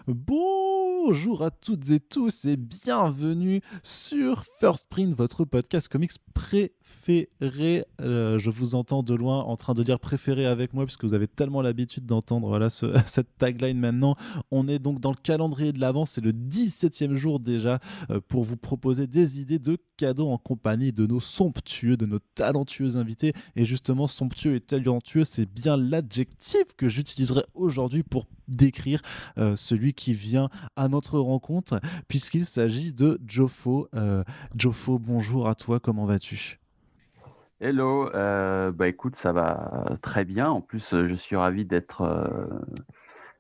Bonjour à toutes et tous et bienvenue sur First Print, votre podcast comics préféré. Je vous entends de loin en train de dire préféré avec moi puisque vous avez tellement l'habitude d'entendre cette tagline maintenant. On est donc dans le calendrier de l'Avent, c'est le 17e jour déjà pour vous proposer des idées de cadeaux en compagnie de nos somptueux, de nos talentueux invités. Et justement, somptueux et talentueux, c'est bien l'adjectif que j'utiliserai aujourd'hui pour décrire celui qui vient à notre rencontre, puisqu'il s'agit de Jofo. Jofo, bonjour à toi, comment vas-tu ? Hello, bah écoute, ça va très bien. En plus, je suis ravi d'être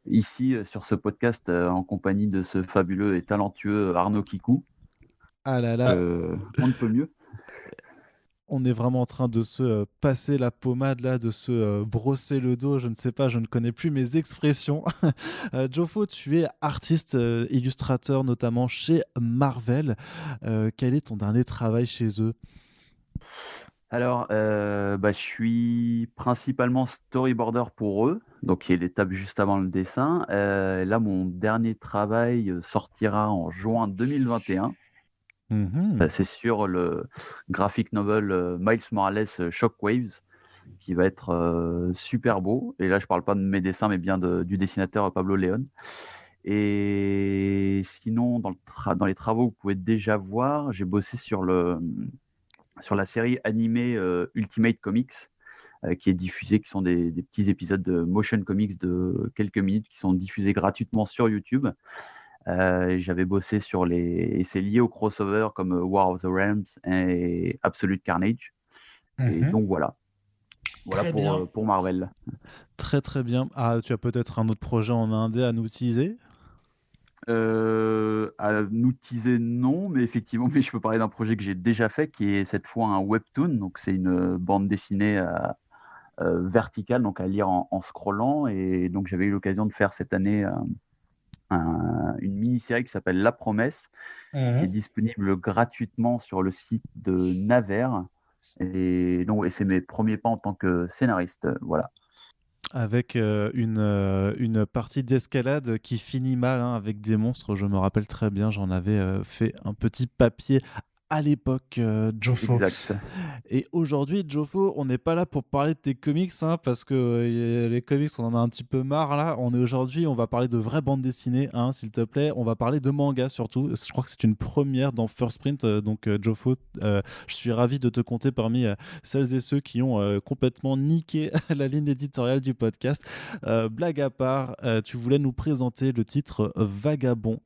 ici sur ce podcast en compagnie de ce fabuleux et talentueux Arnaud Kikou. Ah là là, On ne peut mieux. on est vraiment en train de se passer la pommade là, de se brosser le dos, je ne sais pas, je ne connais plus mes expressions. Jofo, tu es artiste, illustrateur notamment chez Marvel. Quel est ton dernier travail chez eux ? Alors, bah, je suis principalement storyboarder pour eux, donc qui est l'étape juste avant le dessin. Là, mon dernier travail sortira en juin 2021. Mhm. C'est sur le graphic novel Miles Morales Shockwaves, qui va être super beau. Et là, je parle pas de mes dessins, mais bien du dessinateur Pablo León. Et sinon, dans les travaux, vous pouvez déjà voir, j'ai bossé sur la série animée Ultimate Comics, qui est diffusée, qui sont des petits épisodes de motion comics de quelques minutes qui sont diffusés gratuitement sur YouTube. J'avais bossé et c'est lié au crossover comme War of the Realms et Absolute Carnage. Et Mhm. donc voilà. Voilà Très bien. pour Marvel. Très très bien. Ah, tu as peut-être un autre projet en indé à nous teaser ? À nous teaser, non, mais effectivement, mais je peux parler d'un projet que j'ai déjà fait, qui est cette fois un webtoon. Donc c'est une bande dessinée verticale, donc à lire en scrollant. Et donc j'avais eu l'occasion de faire cette année une mini-série qui s'appelle La Promesse, qui est Mhm. disponible gratuitement sur le site de Naver. Et donc, et c'est mes premiers pas en tant que scénariste. Voilà. Avec une partie d'escalade qui finit mal hein, avec des monstres. Je me rappelle très bien, j'en avais fait un petit papier à l'époque, Jofo. Exact. Et aujourd'hui, Jofo, on n'est pas là pour parler de tes comics, hein, parce que les comics, on en a un petit peu marre là. On va parler de vraies bandes dessinées, hein, s'il te plaît. On va parler de manga surtout. Je crois que c'est une première dans First Print. Donc, Jofo, je suis ravi de te compter parmi celles et ceux qui ont complètement niqué la ligne éditoriale du podcast. Blague à part, tu voulais nous présenter le titre Vagabond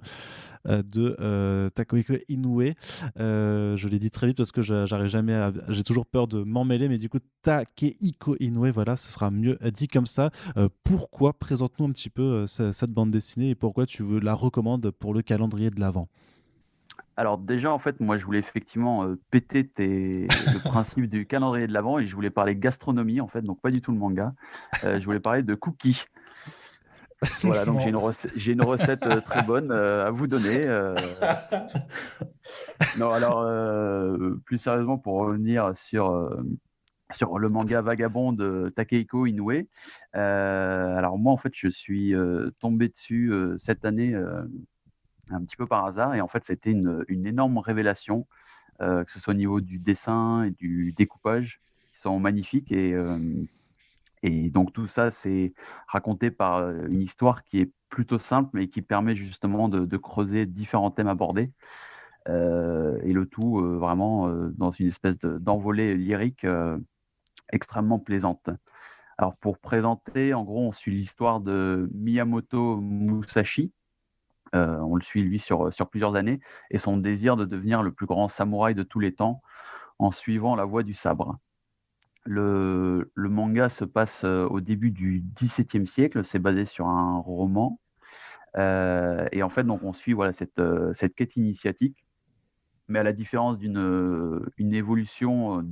de Takehiko Inoue. Je l'ai dit très vite parce que j'arrive jamais à... J'ai toujours peur de m'emmêler, mais du coup, Takehiko Inoue, voilà, ce sera mieux dit comme ça. Pourquoi? Présente-nous un petit peu cette bande dessinée et pourquoi tu la recommandes pour le calendrier de l'Avent. Alors déjà, en fait, moi, je voulais effectivement péter le principe du calendrier de l'Avent et je voulais parler gastronomie, en fait, donc pas du tout le manga. Je voulais parler de cookies. Voilà, donc Non. j'ai une recette très bonne à vous donner. Non, alors, plus sérieusement, pour revenir sur le manga Vagabond de Takehiko Inoue. Alors moi, en fait, je suis tombé dessus cette année un petit peu par hasard, et en fait, c'était une énorme révélation, que ce soit au niveau du dessin et du découpage, qui sont magnifiques. Et donc tout ça, c'est raconté par une histoire qui est plutôt simple, mais qui permet justement de creuser différents thèmes abordés. Et le tout vraiment dans une espèce d'envolée lyrique extrêmement plaisante. Alors pour présenter, en gros, on suit l'histoire de Miyamoto Musashi. On le suit lui sur plusieurs années et son désir de devenir le plus grand samouraï de tous les temps en suivant la voie du sabre. Le manga se passe au début du XVIIe siècle, c'est basé sur un roman. Et en fait, donc, on suit voilà, cette quête initiatique, mais à la différence une évolution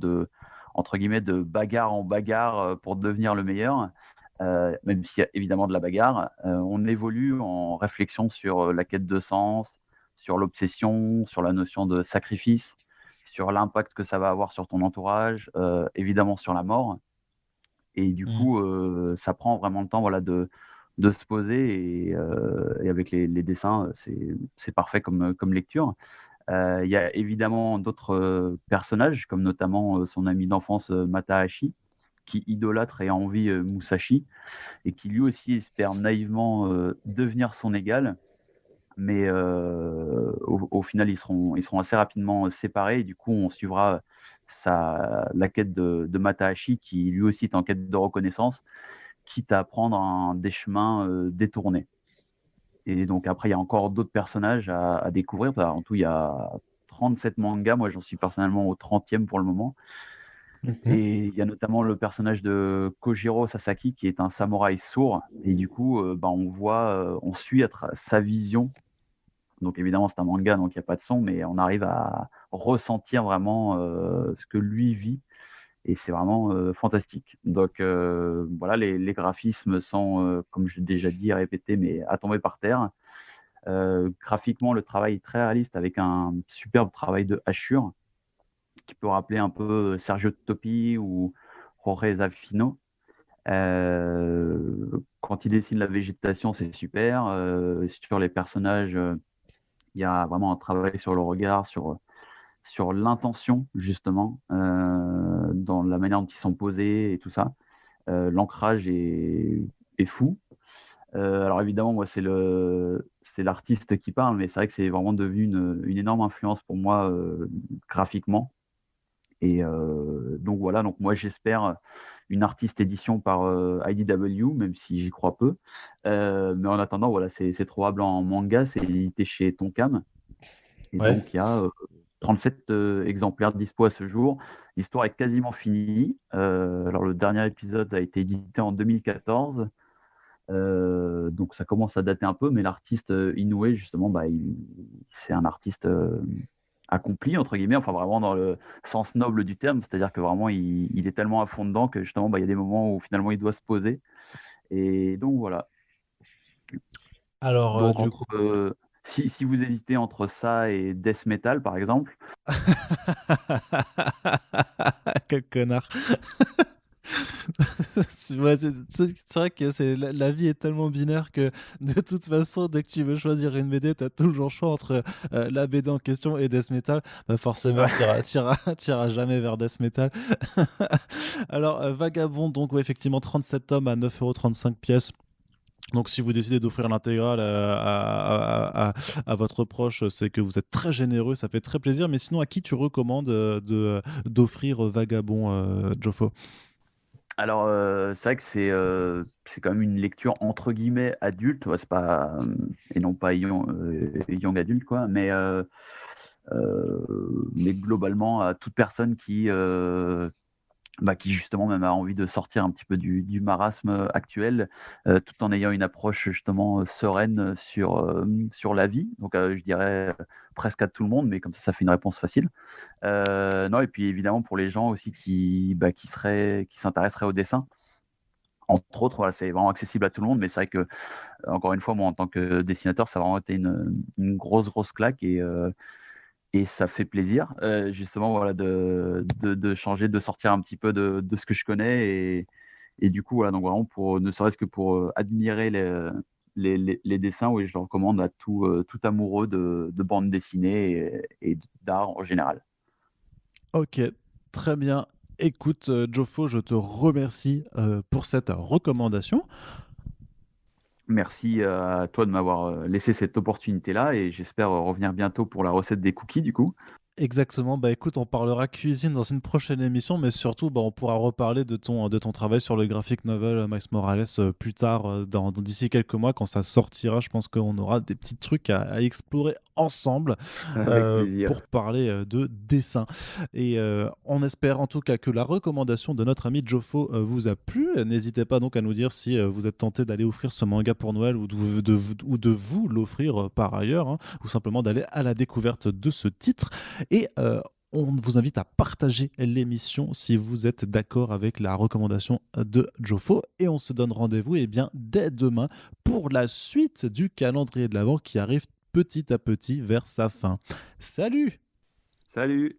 entre guillemets, de bagarre en bagarre pour devenir le meilleur, même s'il y a évidemment de la bagarre, on évolue en réflexion sur la quête de sens, sur l'obsession, sur la notion de sacrifice, sur l'impact que ça va avoir sur ton entourage, évidemment sur la mort. Et du Mhm. coup, ça prend vraiment le temps voilà, de se poser et avec les dessins, c'est parfait comme lecture. Il y a évidemment d'autres personnages, comme notamment son ami d'enfance Matahashi, qui idolâtre et envie Musashi, et qui lui aussi espère naïvement devenir son égal. Mais au final, ils seront assez rapidement séparés. Et du coup, on suivra la quête de Matahashi, qui lui aussi est en quête de reconnaissance, quitte à prendre des chemins détournés. Et donc après, il y a encore d'autres personnages à découvrir. Enfin, en tout, il y a 37 mangas. Moi, j'en suis personnellement au 30e pour le moment. Mhm. Et il y a notamment le personnage de Kojiro Sasaki, qui est un samouraï sourd. Et du coup, on suit sa vision. Donc évidemment, c'est un manga, donc il n'y a pas de son, mais on arrive à ressentir vraiment ce que lui vit. Et c'est vraiment fantastique. Donc voilà, les graphismes sont, comme j'ai déjà dit et répété, mais à tomber par terre. Graphiquement, le travail est très réaliste avec un superbe travail de hachure qui peut rappeler un peu Sergio Topi ou Jorge Zafino. Quand il dessine la végétation, c'est super. Sur les personnages, il y a vraiment un travail sur le regard, sur l'intention, justement, dans la manière dont ils sont posés et tout ça. L'ancrage est fou. Alors évidemment, moi, c'est l'artiste qui parle, mais c'est vrai que c'est vraiment devenu une énorme influence pour moi graphiquement. Et donc voilà, donc moi j'espère une artiste édition par IDW, même si j'y crois peu. Mais en attendant, voilà, c'est trouvable en manga, c'est édité chez Tonkam. Et Ouais. donc il y a 37 exemplaires dispo à ce jour. L'histoire est quasiment finie. Alors le dernier épisode a été édité en 2014. Donc ça commence à dater un peu, mais l'artiste Inoue, justement, c'est un artiste accompli, entre guillemets, enfin vraiment dans le sens noble du terme, c'est-à-dire que vraiment il est tellement à fond dedans que justement il y a des moments où finalement il doit se poser. Et donc voilà. Alors, Donc du coup. si vous hésitez entre ça et Death Metal, par exemple. Quel connard. Ouais, c'est vrai que la vie est tellement binaire que de toute façon, dès que tu veux choisir une BD, tu as toujours le choix entre la BD en question et Death Metal. Bah forcément, t'iras jamais vers Death Metal. Alors, Vagabond, donc ouais, effectivement, 37 tomes à 9,35 € pièces. Donc, si vous décidez d'offrir l'intégrale à votre proche, c'est que vous êtes très généreux, ça fait très plaisir. Mais sinon, à qui tu recommandes d'offrir Vagabond, Jofo? Alors, c'est vrai que c'est quand même une lecture entre guillemets adulte, ouais, c'est pas, et non pas young adulte, quoi, mais globalement, à toute personne qui justement même a envie de sortir un petit peu du marasme actuel, tout en ayant une approche justement sereine sur la vie. Donc, je dirais presque à tout le monde, mais comme ça fait une réponse facile. Non, et puis évidemment pour les gens aussi qui s'intéresseraient au dessin. Entre autres, voilà, c'est vraiment accessible à tout le monde, mais c'est vrai que, encore une fois, moi, en tant que dessinateur, ça a vraiment été une grosse claque et ça fait plaisir, justement, voilà, de changer, de sortir un petit peu de ce que je connais et du coup, voilà, donc vraiment ne serait-ce que pour admirer les dessins, oui, je le recommande à tout amoureux de bande dessinée et d'art en général. Ok, très bien. Écoute, Jofo, je te remercie pour cette recommandation. Merci à toi de m'avoir laissé cette opportunité-là et j'espère revenir bientôt pour la recette des cookies du coup. Exactement, bah écoute, on parlera cuisine dans une prochaine émission, mais surtout, bah, on pourra reparler de ton travail sur le graphic novel Miles Morales plus tard, d'ici quelques mois, quand ça sortira. Je pense qu'on aura des petits trucs à explorer ensemble Avec plaisir. pour parler de dessin. Et on espère en tout cas que la recommandation de notre ami Jofo vous a plu. N'hésitez pas donc à nous dire si vous êtes tenté d'aller offrir ce manga pour Noël ou de vous l'offrir par ailleurs, hein, ou simplement d'aller à la découverte de ce titre. Et on vous invite à partager l'émission si vous êtes d'accord avec la recommandation de Jofo. Et on se donne rendez-vous bien, dès demain pour la suite du calendrier de l'Avent qui arrive petit à petit vers sa fin. Salut! Salut!